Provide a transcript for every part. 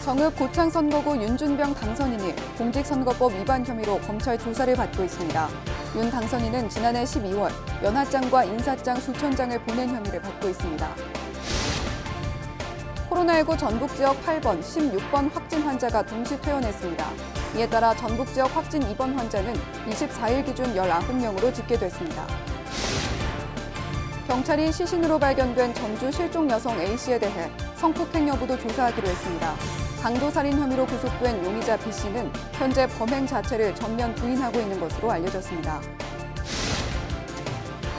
정읍 고창선거구 윤준병 당선인이 공직선거법 위반 혐의로 검찰 조사를 받고 있습니다. 윤 당선인은 지난해 12월 연하장과 인사장 수천 장을 보낸 혐의를 받고 있습니다. 코로나19 전북지역 8번, 16번 확진 환자가 동시 퇴원했습니다. 이에 따라 전북지역 확진 입원 환자는 24일 기준 19명으로 집계됐습니다. 경찰이 시신으로 발견된 전주 실종 여성 A씨에 대해 성폭행 여부도 조사하기로 했습니다. 강도살인 혐의로 구속된 용의자 B씨는 현재 범행 자체를 전면 부인하고 있는 것으로 알려졌습니다.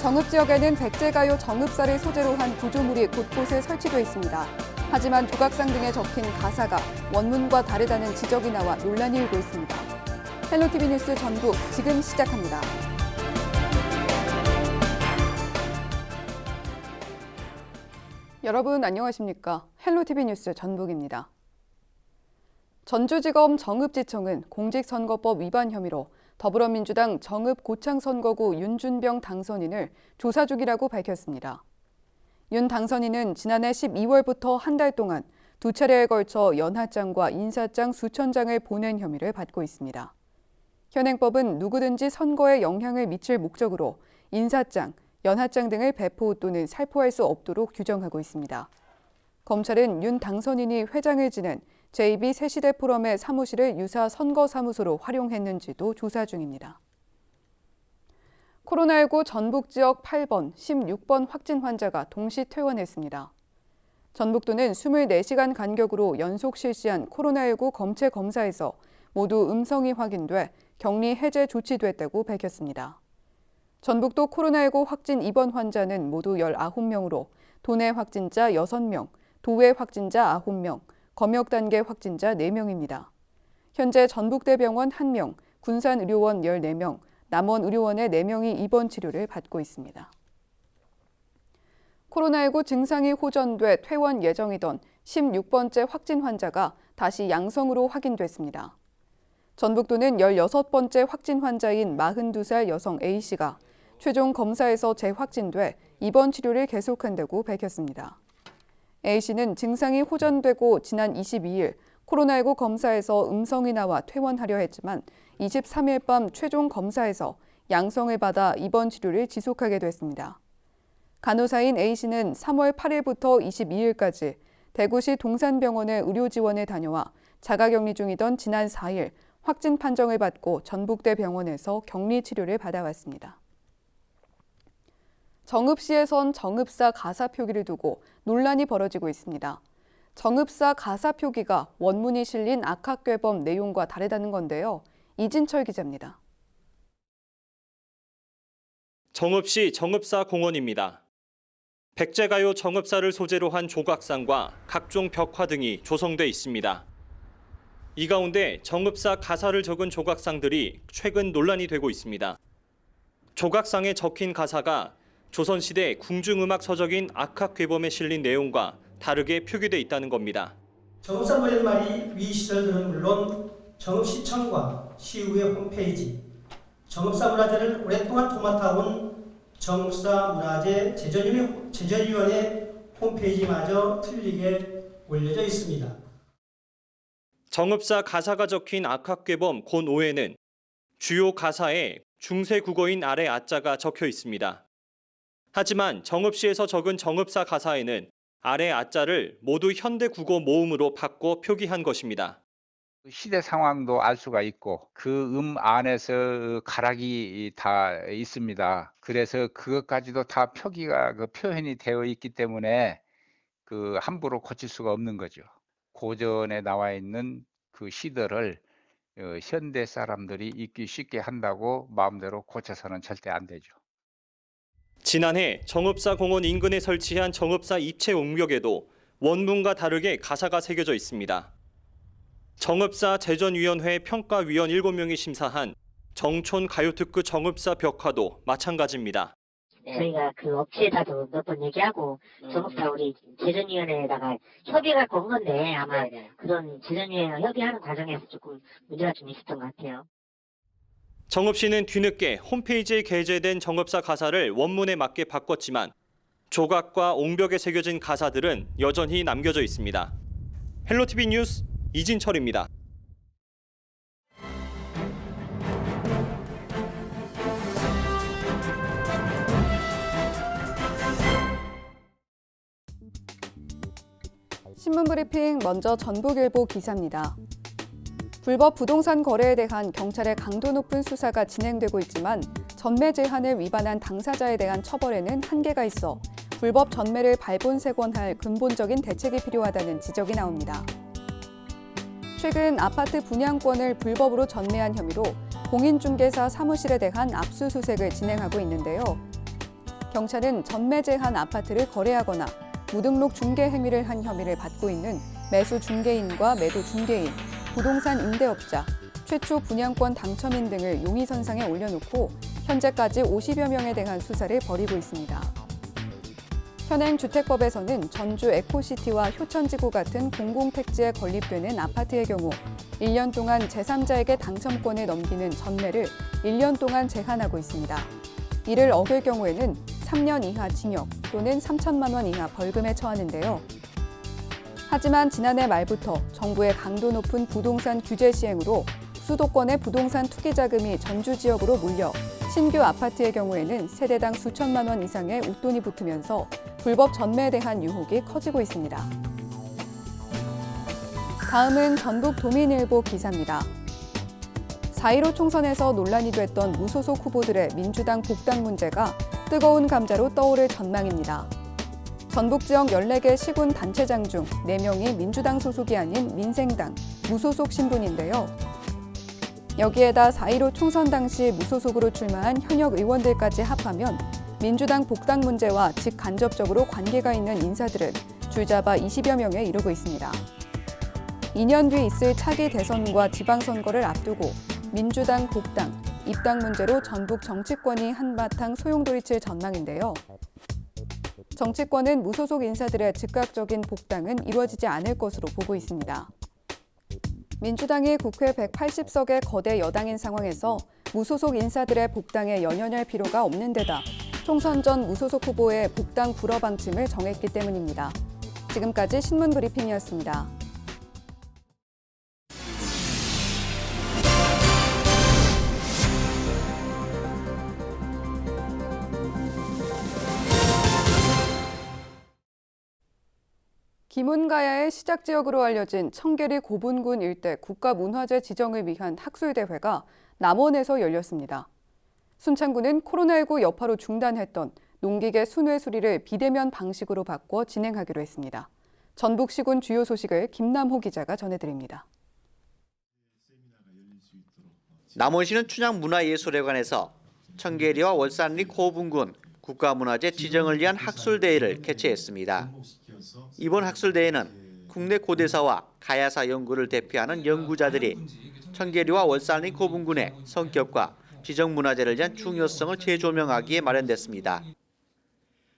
정읍 지역에는 백제가요 정읍사를 소재로 한 구조물이 곳곳에 설치돼 있습니다. 하지만 조각상 등에 적힌 가사가 원문과 다르다는 지적이 나와 논란이 일고 있습니다. 헬로티비 뉴스 전북 지금 시작합니다. 여러분 안녕하십니까? 헬로티비 뉴스 전북입니다. 전주지검 정읍지청은 공직선거법 위반 혐의로 더불어민주당 정읍 고창선거구 윤준병 당선인을 조사 중이라고 밝혔습니다. 윤 당선인은 지난해 12월부터 한 달 동안 두 차례에 걸쳐 연하장과 인사장 수천 장을 보낸 혐의를 받고 있습니다. 현행법은 누구든지 선거에 영향을 미칠 목적으로 인사장, 연하장 등을 배포 또는 살포할 수 없도록 규정하고 있습니다. 검찰은 윤 당선인이 회장을 지낸 JB 새시대 포럼의 사무실을 유사 선거사무소로 활용했는지도 조사 중입니다. 코로나19 전북 지역 8번, 16번 확진 환자가 동시 퇴원했습니다. 전북도는 24시간 간격으로 연속 실시한 코로나19 검체 검사에서 모두 음성이 확인돼 격리 해제 조치됐다고 밝혔습니다. 전북도 코로나19 확진 입원 환자는 모두 19명으로 도내 확진자 6명, 도외 확진자 9명, 검역 단계 확진자 4명입니다. 현재 전북대병원 1명, 군산의료원 14명, 남원의료원의 4명이 입원 치료를 받고 있습니다. 코로나19 증상이 호전돼 퇴원 예정이던 16번째 확진 환자가 다시 양성으로 확인됐습니다. 전북도는 16번째 확진 환자인 42살 여성 A씨가 최종 검사에서 재확진돼 입원 치료를 계속한다고 밝혔습니다. A씨는 증상이 호전되고 지난 22일 코로나19 검사에서 음성이 나와 퇴원하려 했지만 23일 밤 최종 검사에서 양성을 받아 입원 치료를 지속하게 됐습니다. 간호사인 A씨는 3월 8일부터 22일까지 대구시 동산병원의 의료 지원에 다녀와 자가격리 중이던 지난 4일 확진 판정을 받고 전북대 병원에서 격리 치료를 받아왔습니다. 정읍시에선 정읍사 가사 표기를 두고 논란이 벌어지고 있습니다. 정읍사 가사 표기가 원문이 실린 악학괴범 내용과 다르다는 건데요. 이진철 기자입니다. 정읍시 정읍사 공원입니다. 백제가요 정읍사를 소재로 한 조각상과 각종 벽화 등이 조성돼 있습니다. 이 가운데 정읍사 가사를 적은 조각상들이 최근 논란이 되고 있습니다. 조각상에 적힌 가사가 조선시대 궁중음악 서적인 악학괴범에 실린 내용과 다르게 표기돼 있다는 겁니다. 정읍사 노랫말이 위 시설들은 물론 정읍시청과 시의회 홈페이지, 정읍사 문화재를 오랫동안 도맡아온 정읍사 문화재 제전위원회 홈페이지마저 틀리게 올려져 있습니다. 정읍사 가사가 적힌 악학괴범 곤5에는 주요 가사에 중세 국어인 아래 아자가 적혀 있습니다. 하지만 정읍시에서 적은 정읍사 가사에는 아래 아자를 모두 현대 국어 모음으로 바꿔 표기한 것입니다. 시대 상황도 알 수가 있고 그 안에서 가락이 다 있습니다. 그래서 그것까지도 다 표기가 표현이 되어 있기 때문에 함부로 고칠 수가 없는 거죠. 고전에 나와 있는 그 시들을 현대 사람들이 읽기 쉽게 한다고 마음대로 고쳐서는 절대 안 되죠. 지난해 정읍사 공원 인근에 설치한 정읍사 입체 옹벽에도 원문과 다르게 가사가 새겨져 있습니다. 정읍사 제전위원회 평가위원 7명이 심사한 정촌 가요특구 정읍사 벽화도 마찬가지입니다. 저희가 그 업체에다도 몇 번 얘기하고 정읍사 우리 제전위원회에다가 협의가 온 건데 아마 그런 제전위원회 협의하는 과정에서 조금 문제가 좀 있었던 것 같아요. 정읍시는 뒤늦게 홈페이지에 게재된 정읍사 가사를 원문에 맞게 바꿨지만 조각과 옹벽에 새겨진 가사들은 여전히 남겨져 있습니다. 헬로티비 뉴스 이진철입니다. 신문 브리핑 먼저 전북일보 기사입니다. 불법 부동산 거래에 대한 경찰의 강도 높은 수사가 진행되고 있지만 전매 제한을 위반한 당사자에 대한 처벌에는 한계가 있어 불법 전매를 발본색원할 근본적인 대책이 필요하다는 지적이 나옵니다. 최근 아파트 분양권을 불법으로 전매한 혐의로 공인중개사 사무실에 대한 압수수색을 진행하고 있는데요. 경찰은 전매 제한 아파트를 거래하거나 무등록 중개 행위를 한 혐의를 받고 있는 매수 중개인과 매도 중개인, 부동산 임대업자, 최초 분양권 당첨인 등을 용의선상에 올려놓고 현재까지 50여 명에 대한 수사를 벌이고 있습니다. 현행 주택법에서는 전주 에코시티와 효천지구 같은 공공택지에 건립되는 아파트의 경우 1년 동안 제3자에게 당첨권을 넘기는 전매를 1년 동안 제한하고 있습니다. 이를 어길 경우에는 3년 이하 징역 또는 3천만 원 이하 벌금에 처하는데요. 하지만 지난해 말부터 정부의 강도 높은 부동산 규제 시행으로 수도권의 부동산 투기 자금이 전주 지역으로 몰려 신규 아파트의 경우에는 세대당 수천만 원 이상의 웃돈이 붙으면서 불법 전매에 대한 유혹이 커지고 있습니다. 다음은 전북 도민일보 기사입니다. 4.15 총선에서 논란이 됐던 무소속 후보들의 민주당 복당 문제가 뜨거운 감자로 떠오를 전망입니다. 전북 지역 14개 시군 단체장 중 4명이 민주당 소속이 아닌 민생당, 무소속 신분인데요. 여기에다 4.15 총선 당시 무소속으로 출마한 현역 의원들까지 합하면 민주당 복당 문제와 직간접적으로 관계가 있는 인사들은 줄잡아 20여 명에 이르고 있습니다. 2년 뒤 있을 차기 대선과 지방선거를 앞두고 민주당 복당, 입당 문제로 전북 정치권이 한바탕 소용돌이칠 전망인데요. 정치권은 무소속 인사들의 즉각적인 복당은 이루어지지 않을 것으로 보고 있습니다. 민주당이 국회 180석의 거대 여당인 상황에서 무소속 인사들의 복당에 연연할 필요가 없는 데다 총선 전 무소속 후보의 복당 불허 방침을 정했기 때문입니다. 지금까지 신문 브리핑이었습니다. 김운가야의 시작 지역으로 알려진 청계리 고분군 일대 국가문화재 지정을 위한 학술대회가 남원에서 열렸습니다. 순창구는 코로나19 여파로 중단했던 농기계 순회 수리를 비대면 방식으로 바꿔 진행하기로 했습니다. 전북시군 주요 소식을 김남호 기자가 전해드립니다. 남원시는 춘향문화예술회관에서 청계리와 월산리 고분군 국가문화재 지정을 위한 학술대회를 개최했습니다. 이번 학술대회는 국내 고대사와 가야사 연구를 대표하는 연구자들이 청계리와 월산리 고분군의 성격과 지정문화재를 위한 중요성을 재조명하기에 마련됐습니다.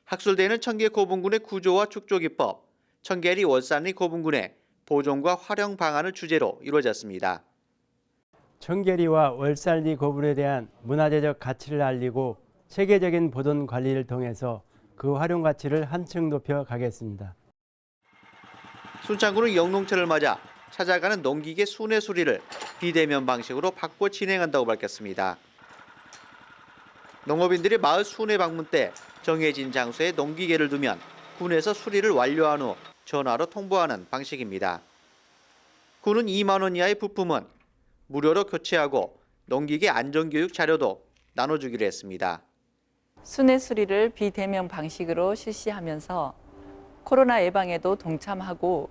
학술대회는 청계 고분군의 구조와 축조기법, 청계리 월산리 고분군의 보존과 활용 방안을 주제로 이루어졌습니다. 청계리와 월산리 고분에 대한 문화재적 가치를 알리고 체계적인 보존 관리를 통해서 그 활용 가치를 한층 높여 가겠습니다. 순창구는 영농철을 맞아 찾아가는 농기계 순회 수리를 비대면 방식으로 바꿔 진행한다고 밝혔습니다. 농업인들이 마을 순회 방문 때 정해진 장소에 농기계를 두면 군에서 수리를 완료한 후 전화로 통보하는 방식입니다. 군은 2만 원 이하의 부품은 무료로 교체하고 농기계 안전교육 자료도 나눠주기로 했습니다. 순회 수리를 비대면 방식으로 실시하면서 코로나 예방에도 동참하고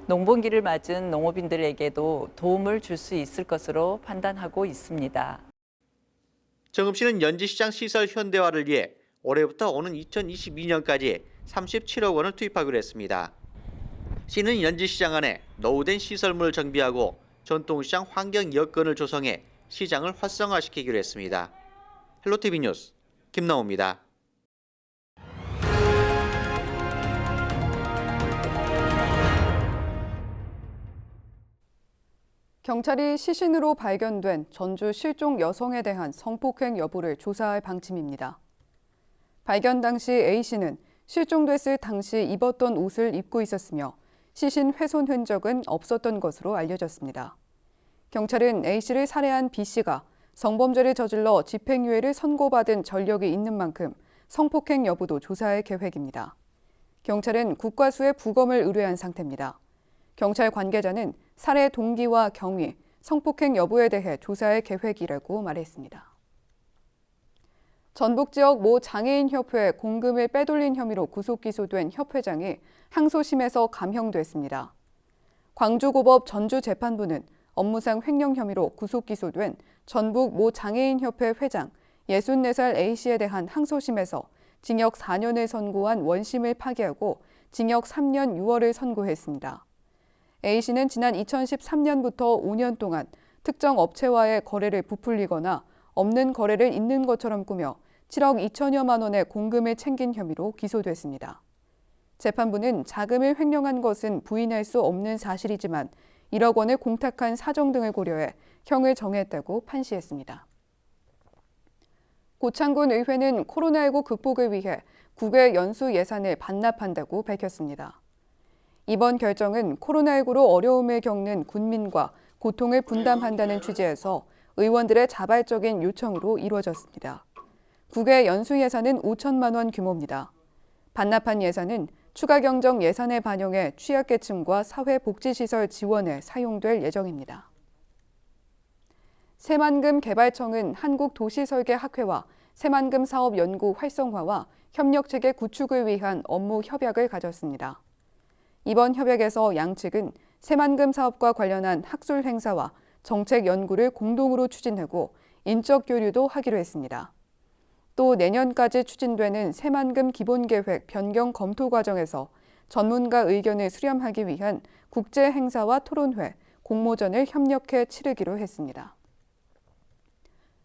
농번기를 맞은 농업인들에게도 도움을 줄 수 있을 것으로 판단하고 있습니다. 정읍시는 연지시장 시설 현대화를 위해 올해부터 오는 2022년까지 37억 원을 투입하기로 했습니다. 시는 연지시장 안에 노후된 시설물을 정비하고 전통시장 환경 여건을 조성해 시장을 활성화시키기로 했습니다. 헬로티비 뉴스 김나호입니다. 경찰이 시신으로 발견된 전주 실종 여성에 대한 성폭행 여부를 조사할 방침입니다. 발견 당시 A씨는 실종됐을 당시 입었던 옷을 입고 있었으며 시신 훼손 흔적은 없었던 것으로 알려졌습니다. 경찰은 A씨를 살해한 B씨가 성범죄를 저질러 집행유예를 선고받은 전력이 있는 만큼 성폭행 여부도 조사할 계획입니다. 경찰은 국과수에 부검을 의뢰한 상태입니다. 경찰 관계자는 살해 동기와 경위, 성폭행 여부에 대해 조사할 계획이라고 말했습니다. 전북 지역 모 장애인협회 공금을 빼돌린 혐의로 구속 기소된 협회장이 항소심에서 감형됐습니다. 광주고법 전주재판부는 업무상 횡령 혐의로 구속 기소된 전북 모 장애인협회 회장 64살 A씨에 대한 항소심에서 징역 4년을 선고한 원심을 파기하고 징역 3년 6월을 선고했습니다. A씨는 지난 2013년부터 5년 동안 특정 업체와의 거래를 부풀리거나 없는 거래를 있는 것처럼 꾸며 7억 2천여만 원의 공금을 챙긴 혐의로 기소됐습니다. 재판부는 자금을 횡령한 것은 부인할 수 없는 사실이지만 1억 원을 공탁한 사정 등을 고려해 형을 정했다고 판시했습니다. 고창군 의회는 코로나19 극복을 위해 국외 연수 예산을 반납한다고 밝혔습니다. 이번 결정은 코로나19로 어려움을 겪는 군민과 고통을 분담한다는 취지에서 의원들의 자발적인 요청으로 이루어졌습니다. 국외 연수 예산은 5천만 원 규모입니다. 반납한 예산은 추가 경정 예산에 반영해 취약계층과 사회복지시설 지원에 사용될 예정입니다. 새만금 개발청은 한국도시설계학회와 새만금 사업 연구 활성화와 협력체계 구축을 위한 업무 협약을 가졌습니다. 이번 협약에서 양측은 새만금 사업과 관련한 학술 행사와 정책 연구를 공동으로 추진하고 인적 교류도 하기로 했습니다. 또 내년까지 추진되는 새만금 기본계획 변경 검토 과정에서 전문가 의견을 수렴하기 위한 국제 행사와 토론회, 공모전을 협력해 치르기로 했습니다.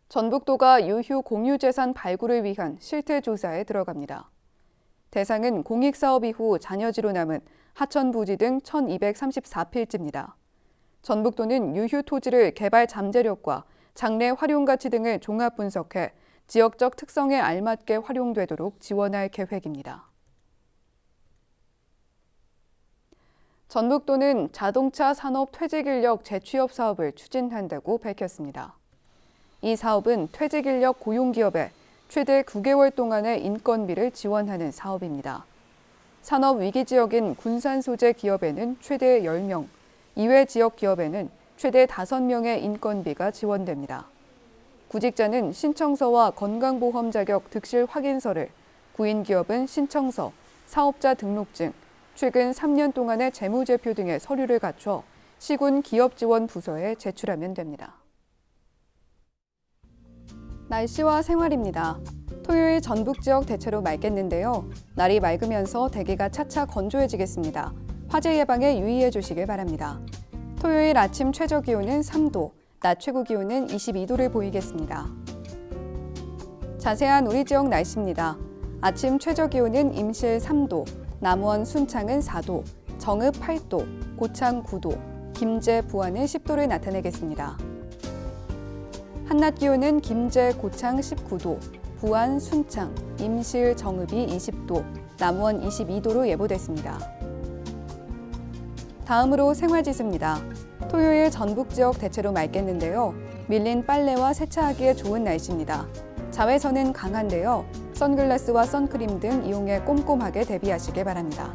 전북도가 유휴 공유재산 발굴을 위한 실태조사에 들어갑니다. 대상은 공익사업 이후 잔여지로 남은 하천 부지 등 1234필지입니다. 전북도는 유휴 토지를 개발 잠재력과 장래 활용가치 등을 종합 분석해 지역적 특성에 알맞게 활용되도록 지원할 계획입니다. 전북도는 자동차 산업 퇴직인력 재취업 사업을 추진한다고 밝혔습니다. 이 사업은 퇴직인력 고용기업에 최대 9개월 동안의 인건비를 지원하는 사업입니다. 산업 위기 지역인 군산 소재 기업에는 최대 10명, 이외 지역 기업에는 최대 5명의 인건비가 지원됩니다. 구직자는 신청서와 건강보험 자격 득실 확인서를, 구인기업은 신청서, 사업자 등록증, 최근 3년 동안의 재무제표 등의 서류를 갖춰 시군 기업지원부서에 제출하면 됩니다. 날씨와 생활입니다. 토요일 전북 지역 대체로 맑겠는데요. 날이 맑으면서 대기가 차차 건조해지겠습니다. 화재 예방에 유의해 주시길 바랍니다. 토요일 아침 최저 기온은 3도, 낮 최고 기온은 22도를 보이겠습니다. 자세한 우리 지역 날씨입니다. 아침 최저 기온은 임실 3도, 남원 순창은 4도, 정읍 8도, 고창 9도, 김제 부안은 10도를 나타내겠습니다. 한낮 기온은 김제 고창 19도, 부안 순창, 임실 정읍이 20도, 남원 22도로 예보됐습니다. 다음으로 생활지수입니다. 토요일 전북 지역 대체로 맑겠는데요. 밀린 빨래와 세차하기에 좋은 날씨입니다. 자외선은 강한데요. 선글라스와 선크림 등 이용해 꼼꼼하게 대비하시길 바랍니다.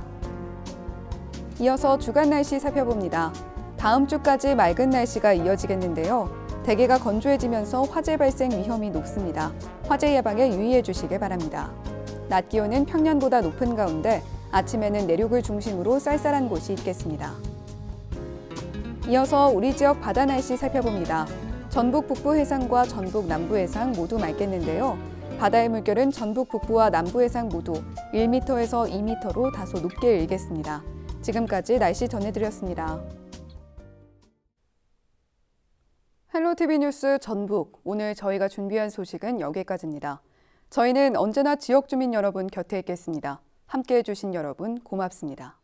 이어서 주간 날씨 살펴봅니다. 다음 주까지 맑은 날씨가 이어지겠는데요. 대기가 건조해지면서 화재 발생 위험이 높습니다. 화재 예방에 유의해 주시길 바랍니다. 낮 기온은 평년보다 높은 가운데 아침에는 내륙을 중심으로 쌀쌀한 곳이 있겠습니다. 이어서 우리 지역 바다 날씨 살펴봅니다. 전북 북부 해상과 전북 남부 해상 모두 맑겠는데요. 바다의 물결은 전북 북부와 남부 해상 모두 1m에서 2m로 다소 높게 일겠습니다. 지금까지 날씨 전해드렸습니다. 헬로티비 뉴스 전북, 오늘 저희가 준비한 소식은 여기까지입니다. 저희는 언제나 지역 주민 여러분 곁에 있겠습니다. 함께해 주신 여러분 고맙습니다.